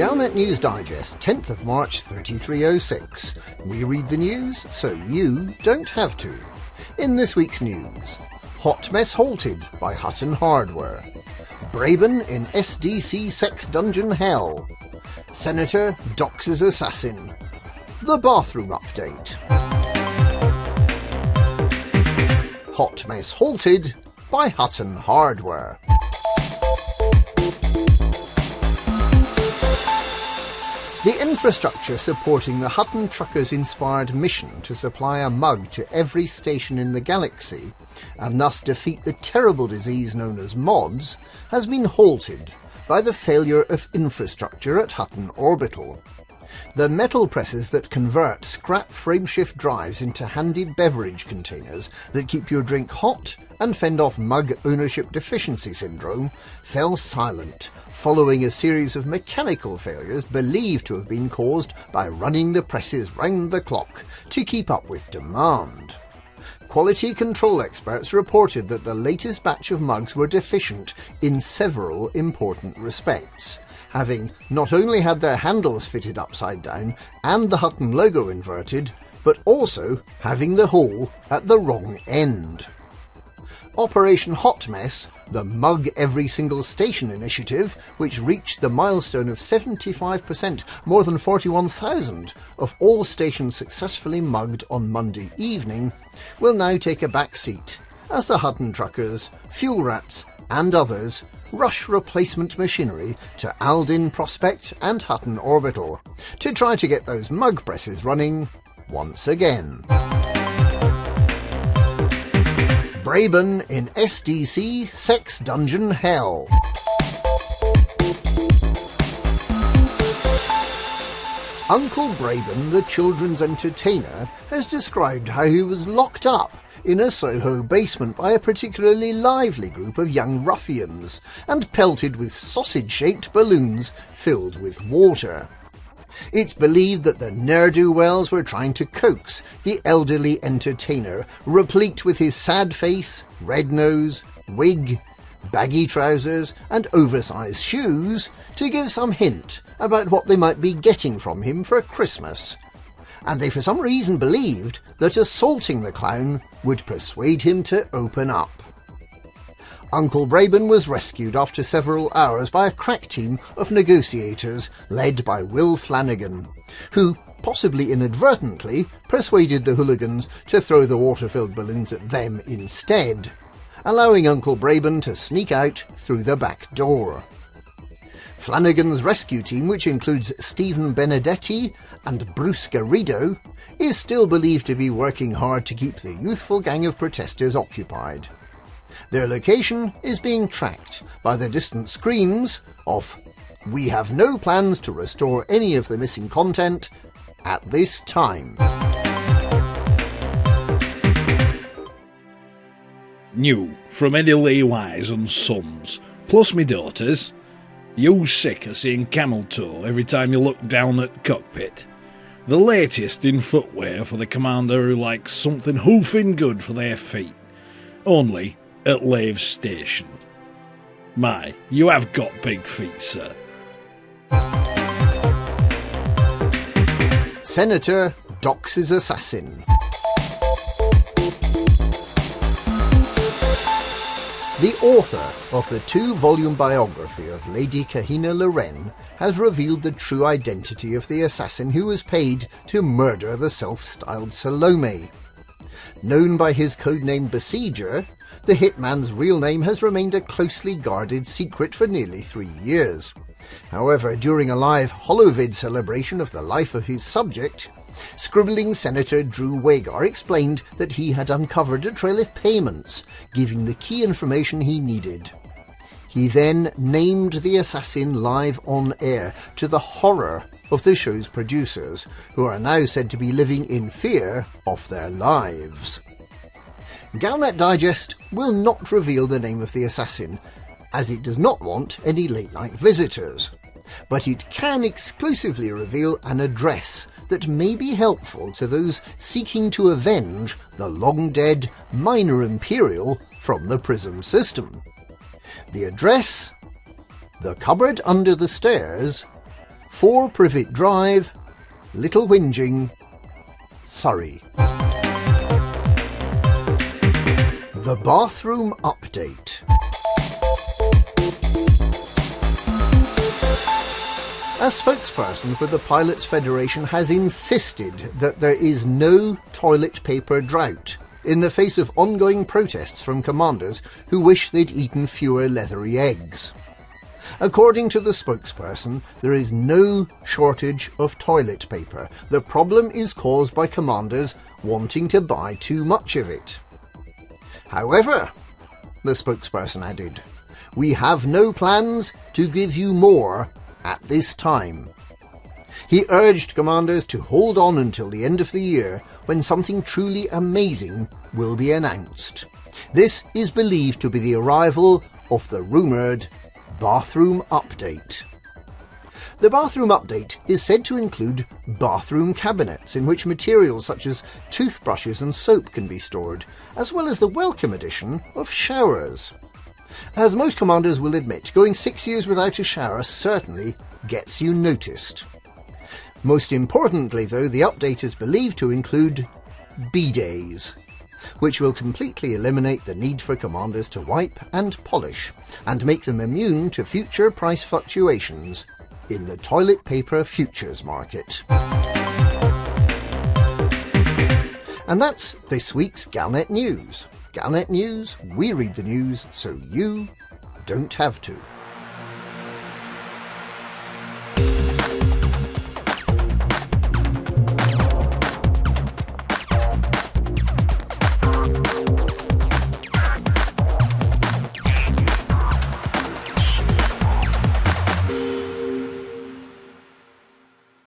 Galnet News Digest, 10th of March 3306. We read the news so you don't have to. In this week's news, hot mess halted by Hutton hardware. Braben in SDC sex dungeon hell. Senator Doxes assassin. The bathroom update. Hot mess halted by Hutton hardware. The infrastructure supporting the Hutton truckers-inspired mission to supply a mug to every station in the galaxy, and thus defeat the terrible disease known as mods, has been halted by the failure of infrastructure at Hutton Orbital. The metal presses that convert scrap frameshift drives into handy beverage containers that keep your drink hot and fend off mug ownership deficiency syndrome fell silent following a series of mechanical failures believed to have been caused by running the presses round the clock to keep up with demand. Quality control experts reported that the latest batch of mugs were deficient in several important respects, having not only had their handles fitted upside down and the Hutton logo inverted, but also having the hole at the wrong end. Operation Hot Mess, the Mug Every Single Station initiative, which reached the milestone of 75%, more than 41,000 of all stations successfully mugged on Monday evening, will now take a back seat as the Hutton truckers, fuel rats and others rush replacement machinery to Aldin Prospect and Hutton Orbital to try to get those mug presses running once again. Braben in SDC sex dungeon hell. Uncle Braben, the children's entertainer, has described how he was locked up in a Soho basement by a particularly lively group of young ruffians and pelted with sausage-shaped balloons filled with water. It's believed that the ne'er-do-wells were trying to coax the elderly entertainer, replete with his sad face, red nose, wig, baggy trousers and oversized shoes, to give some hint about what they might be getting from him for Christmas. And they for some reason believed that assaulting the clown would persuade him to open up. Uncle Braben was rescued after several hours by a crack team of negotiators led by Will Flanagan, who, possibly inadvertently, persuaded the hooligans to throw the water-filled balloons at them instead, allowing Uncle Braben to sneak out through the back door. Flanagan's rescue team, which includes Stephen Benedetti and Bruce Garrido, is still believed to be working hard to keep the youthful gang of protesters occupied. Their location is being tracked by the distant screams of "We have no plans to restore any of the missing content at this time." New from Eddie Lee Wise and Sons, plus me daughters. You sick of seeing camel toe every time you look down at cockpit? The latest in footwear for the commander who likes something hoofing good for their feet. Only at Lave Station. My, you have got big feet, sir. Senator Doxes assassin. The author of the 2-volume biography of Lady Kahina Loren has revealed the true identity of the assassin who was paid to murder the self-styled Salome. Known by his codename Besieger, the hitman's real name has remained a closely guarded secret for nearly 3 years. However, during a live holovid celebration of the life of his subject, scribbling Senator Drew Wagar explained that he had uncovered a trail of payments, giving the key information he needed. He then named the assassin live on air, to the horror of the show's producers, who are now said to be living in fear of their lives. Galnet Digest will not reveal the name of the assassin, as it does not want any late-night visitors, but it can exclusively reveal an address that may be helpful to those seeking to avenge the long-dead Minor Imperial from the Prism system. The address: the cupboard under the stairs, 4 Privet Drive, Little Whinging, Surrey. The bathroom update. A spokesperson for the Pilots Federation has insisted that there is no toilet paper drought in the face of ongoing protests from commanders who wish they'd eaten fewer leathery eggs. According to the spokesperson, there is no shortage of toilet paper. The problem is caused by commanders wanting to buy too much of it. However, the spokesperson added, we have no plans to give you more at this time. He urged commanders to hold on until the end of the year when something truly amazing will be announced. This is believed to be the arrival of the rumoured bathroom update. The bathroom update is said to include bathroom cabinets in which materials such as toothbrushes and soap can be stored, as well as the welcome addition of showers. As most commanders will admit, going 6 years without a shower certainly gets you noticed. Most importantly though, the update is believed to include bidets, which will completely eliminate the need for commanders to wipe and polish, and make them immune to future price fluctuations in the toilet paper futures market. And that's this week's Galnet News. Galnet News, we read the news so you don't have to.